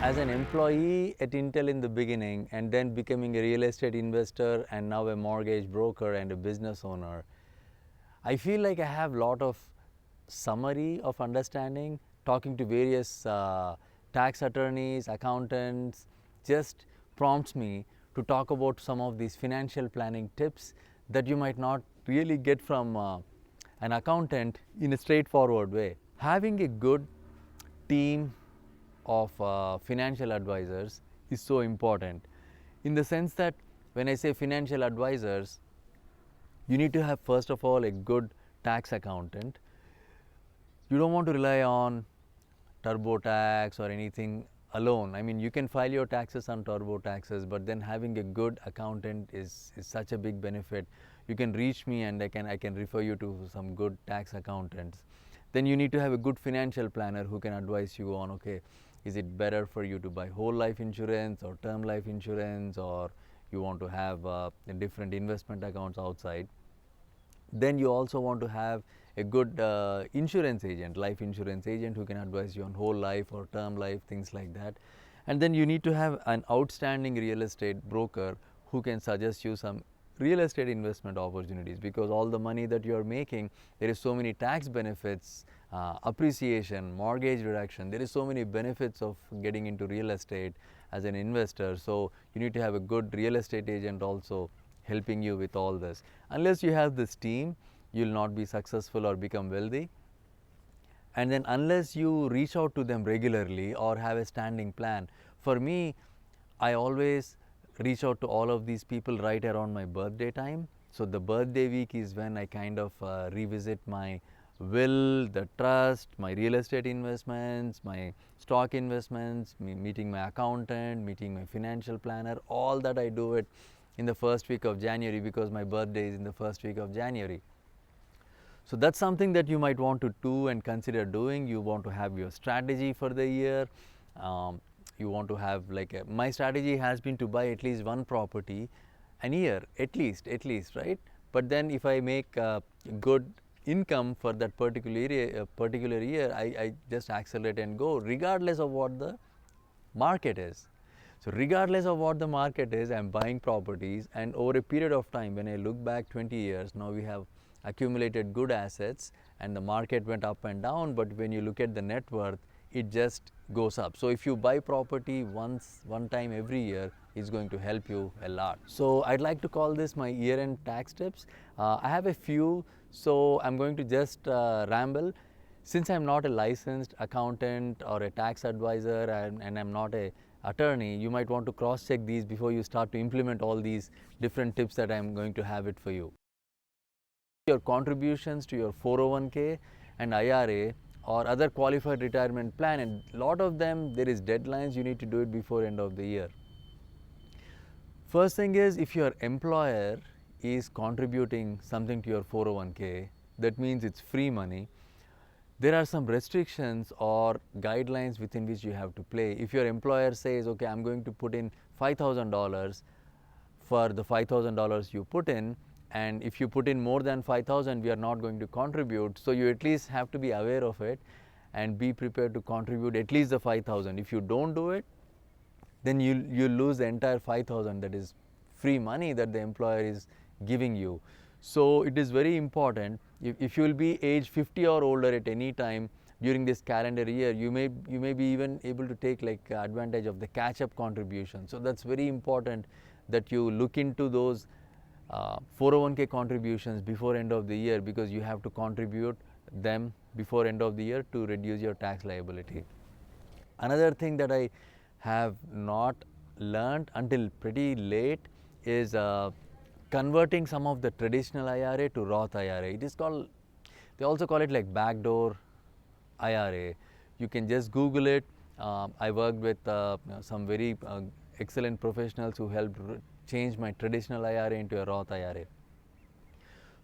As an employee at Intel in the beginning and then becoming a real estate investor and now a mortgage broker and a business owner, I feel like I have a lot of summary of understanding. Talking to various tax attorneys, accountants just prompts me to talk about some of these financial planning tips that you might not really get from an accountant in a straightforward way. Having a good team of financial advisors is so important, in the sense that when I say financial advisors, you need to have first of all a good tax accountant. You don't want to rely on TurboTax or anything alone. I mean, you can file your taxes on TurboTaxes, but then having a good accountant is such a big benefit. You can reach me and I can refer you to some good tax accountants. Then you need to have a good financial planner who can advise you on, okay, is it better for you to buy whole life insurance or term life insurance, or you want to have different investment accounts outside. Then you also want to have a good insurance agent, life insurance agent, who can advise you on whole life or term life, things like that. And then you need to have an outstanding real estate broker who can suggest you some real estate investment opportunities, because all the money that you are making, there is so many tax benefits, appreciation, mortgage reduction. There is so many benefits of getting into real estate as an investor. So you need to have a good real estate agent also helping you with all this. Unless you have this team, you will not be successful or become wealthy. And then unless you reach out to them regularly or have a standing plan. For me, I always reach out to all of these people right around my birthday time. So the birthday week is when I kind of revisit my will, the trust, my real estate investments, my stock investments, meeting my accountant, meeting my financial planner. All that I do it in the first week of January, because my birthday is in the first week of January. So that's something that you might want to do and consider doing. You want to have your strategy for the year. You want to have my strategy has been to buy at least one property a year, at least, right? But then if I make good income for that particular year, I just accelerate and go regardless of what the market is. So regardless of what the market is, I am buying properties, and over a period of time, when I look back 20 years, now we have accumulated good assets and the market went up and down, but when you look at the net worth, it just goes up. So if you buy property one time every year, it's going to help you a lot. So I'd like to call this my year-end tax tips. I have a few, so I'm going to just ramble. Since I'm not a licensed accountant or a tax advisor, and I'm not a attorney, you might want to cross-check these before you start to implement all these different tips that I'm going to have it for you. Your contributions to your 401k and IRA or other qualified retirement plan, and a lot of them, there is deadlines, you need to do it before end of the year. First thing is, if your employer is contributing something to your 401k, that means it's free money. There are some restrictions or guidelines within which you have to play. If your employer says, okay, I'm going to put in $5,000 for the $5,000 you put in, and if you put in more than 5,000, we are not going to contribute. So you at least have to be aware of it and be prepared to contribute at least the 5,000. If you don't do it, then you lose the entire 5,000, that is free money that the employer is giving you. So it is very important. If you will be age 50 or older at any time during this calendar year, you may be even able to take advantage of the catch-up contribution. So that's very important that you look into those 401k contributions before end of the year, because you have to contribute them before end of the year to reduce your tax liability. Another thing that I have not learned until pretty late is converting some of the traditional IRA to Roth IRA. It is called, they also call it like Backdoor IRA. You can just Google it. I worked with some very excellent professionals who helped change my traditional IRA into a Roth IRA.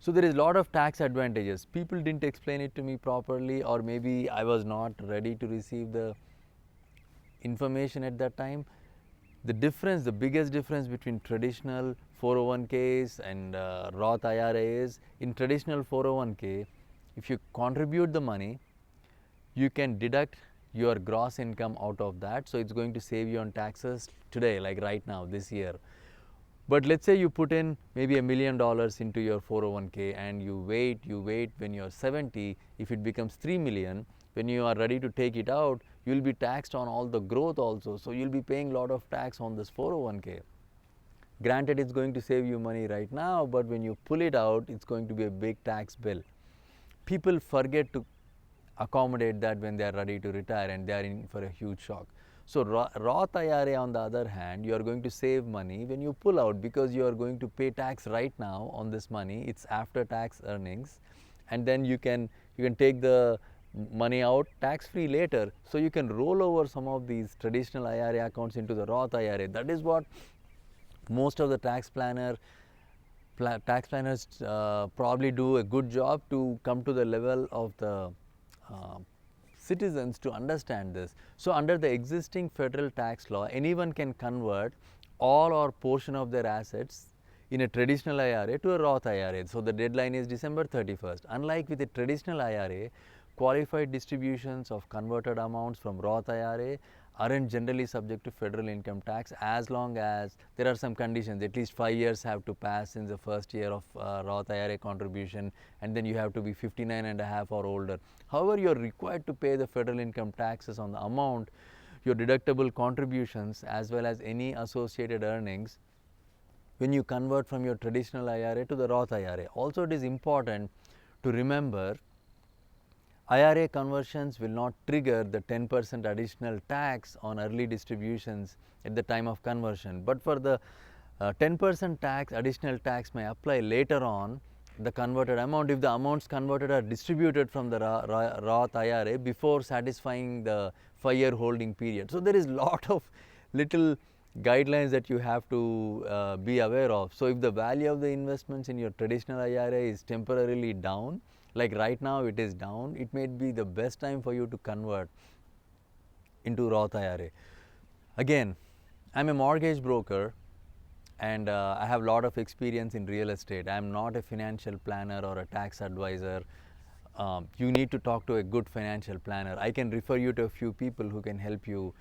So there is a lot of tax advantages. People didn't explain it to me properly, or maybe I was not ready to receive the information at that time. The difference, the biggest difference between traditional 401ks and Roth IRA is, in traditional 401k, if you contribute the money, you can deduct your gross income out of that. So it's going to save you on taxes today, like right now, this year. But let's say you put in maybe $1 million into your 401k and you wait, when you're 70, if it becomes 3 million, when you are ready to take it out, you'll be taxed on all the growth also. So you'll be paying a lot of tax on this 401k. Granted, it's going to save you money right now, but when you pull it out, it's going to be a big tax bill. People forget to accommodate that when they are ready to retire and they are in for a huge shock. So Roth IRA, on the other hand, you are going to save money when you pull out, because you are going to pay tax right now on this money. It's after tax earnings, and then you can take the money out tax free later. So you can roll over some of these traditional IRA accounts into the Roth IRA. That is what most of the tax planners probably do a good job to come to the level of the citizens to understand this. So under the existing federal tax law, anyone can convert all or portion of their assets in a traditional IRA to a Roth IRA. So the deadline is December 31st. Unlike with a traditional IRA, qualified distributions of converted amounts from Roth IRA aren't generally subject to federal income tax, as long as there are some conditions. At least 5 years have to pass in the first year of Roth IRA contribution, and then you have to be 59 and a half or older. However, you are required to pay the federal income taxes on the amount, your deductible contributions, as well as any associated earnings when you convert from your traditional IRA to the Roth IRA. Also, it is important to remember IRA conversions will not trigger the 10% additional tax on early distributions at the time of conversion, but for the 10% tax, additional tax may apply later on the converted amount if the amounts converted are distributed from the Roth IRA before satisfying the 5-year holding period. So there is lot of little guidelines that you have to be aware of. So if the value of the investments in your traditional IRA is temporarily down, like right now it is down, it may be the best time for you to convert into Roth IRA. Again, I'm a mortgage broker, and I have a lot of experience in real estate. I am not a financial planner or a tax advisor. You need to talk to a good financial planner. I can refer you to a few people who can help you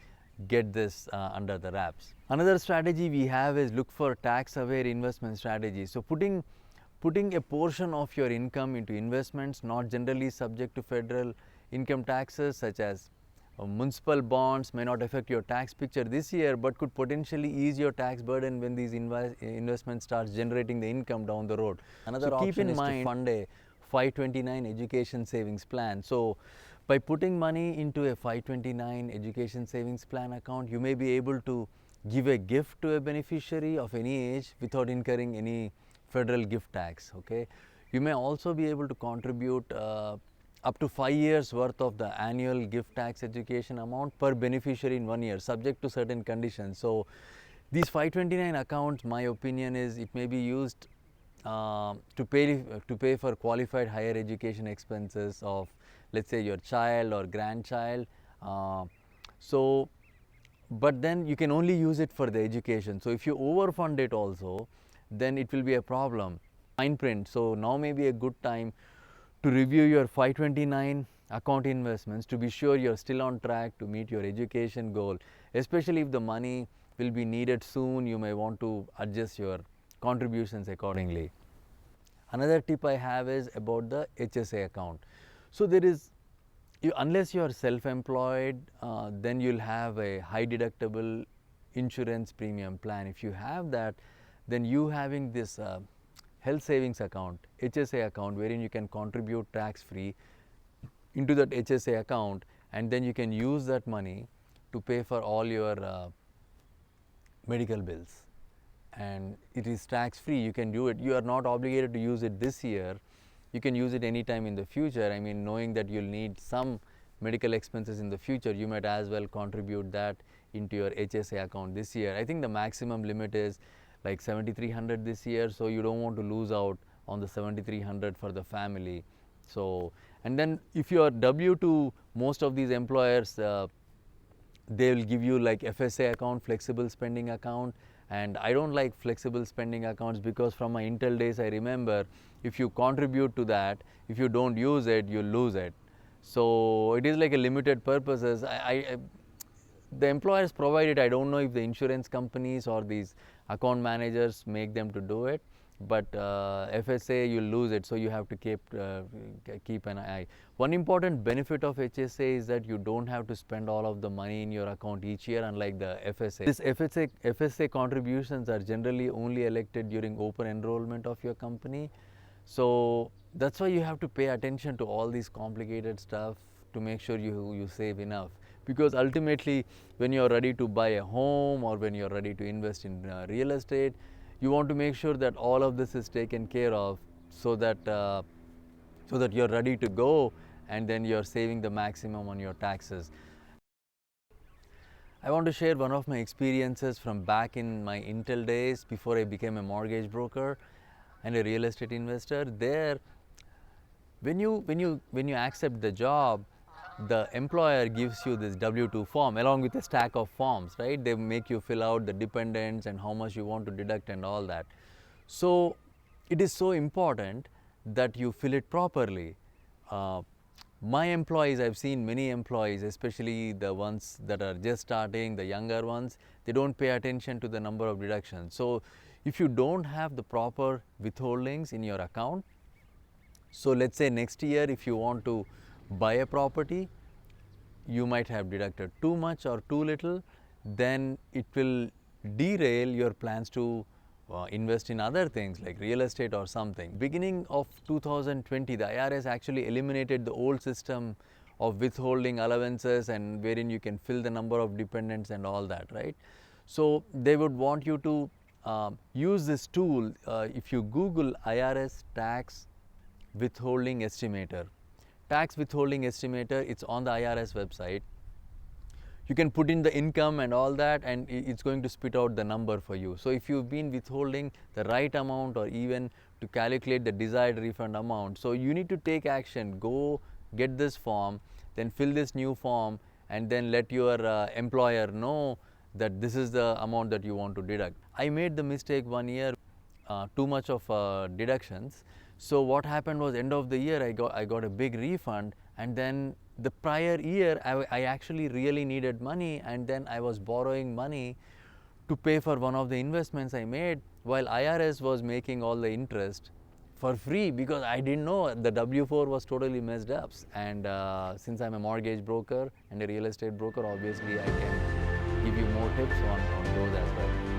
get this under the wraps. Another strategy we have is look for tax aware investment strategies. So putting a portion of your income into investments not generally subject to federal income taxes, such as municipal bonds, may not affect your tax picture this year, but could potentially ease your tax burden when these investments starts generating the income down the road. Another option is to fund a 529 education savings plan. So by putting money into a 529 education savings plan account, you may be able to give a gift to a beneficiary of any age without incurring any federal gift tax. Okay, you may also be able to contribute up to 5 years worth of the annual gift tax education amount per beneficiary in 1 year, subject to certain conditions. So these 529 accounts, my opinion is, it may be used to pay for qualified higher education expenses of, let's say, your child or grandchild. But then you can only use it for the education. So if you overfund it also, then it will be a problem. Fine print. So now may be a good time to review your 529 account investments to be sure you're still on track to meet your education goal. Especially if the money will be needed soon, you may want to adjust your contributions accordingly. Another tip I have is about the HSA account. So there is, unless you are self-employed, then you'll have a high deductible insurance premium plan. If you have that, then you having this health savings account, HSA account, wherein you can contribute tax-free into that HSA account, and then you can use that money to pay for all your medical bills, and it is tax-free. You can do it. You are not obligated to use it this year. You can use it anytime in the future. I mean, knowing that you'll need some medical expenses in the future, you might as well contribute that into your HSA account this year. I think the maximum limit is like 7,300 this year, so you don't want to lose out on the 7,300 for the family. So, and then if you are W2, most of these employers, they will give you like FSA account, flexible spending account, and I don't like flexible spending accounts, because from my Intel days I remember, if you contribute to that, if you don't use it, you lose it. So it is like a limited purposes. The employers provide it. I don't know if the insurance companies or these account managers make them to do it, but FSA you lose it, so you have to keep an eye. One important benefit of HSA is that you don't have to spend all of the money in your account each year, unlike the FSA. This FSA contributions are generally only elected during open enrollment of your company, so that's why you have to pay attention to all these complicated stuff to make sure you save enough. Because ultimately, when you're ready to buy a home or when you're ready to invest in real estate, you want to make sure that all of this is taken care of, so that you're ready to go, and then you're saving the maximum on your taxes. I want to share one of my experiences from back in my Intel days before I became a mortgage broker and a real estate investor. There, when you accept the job, the employer gives you this W-2 form along with a stack of forms, right? They make you fill out the dependents and how much you want to deduct and all that. So it is so important that you fill it properly. My employees, I've seen many employees, especially the ones that are just starting, the younger ones, they don't pay attention to the number of deductions. So if you don't have the proper withholdings in your account, so let's say next year if you want to buy a property, you might have deducted too much or too little, then it will derail your plans to invest in other things like real estate or something. Beginning of 2020, the IRS actually eliminated the old system of withholding allowances, and wherein you can fill the number of dependents and all that, right? So they would want you to use this tool. If you Google IRS tax withholding estimator, it's on the IRS website. You can put in the income and all that, and it's going to spit out the number for you. So if you've been withholding the right amount, or even to calculate the desired refund amount, so you need to take action. Go get this form, then fill this new form, and then let your employer know that this is the amount that you want to deduct. I made the mistake one year, too much of deductions. So what happened was, end of the year I got a big refund, and then the prior year I actually really needed money, and then I was borrowing money to pay for one of the investments I made, while IRS was making all the interest for free, because I didn't know the W-4 was totally messed up. And since I'm a mortgage broker and a real estate broker, obviously I can give you more tips on those as well.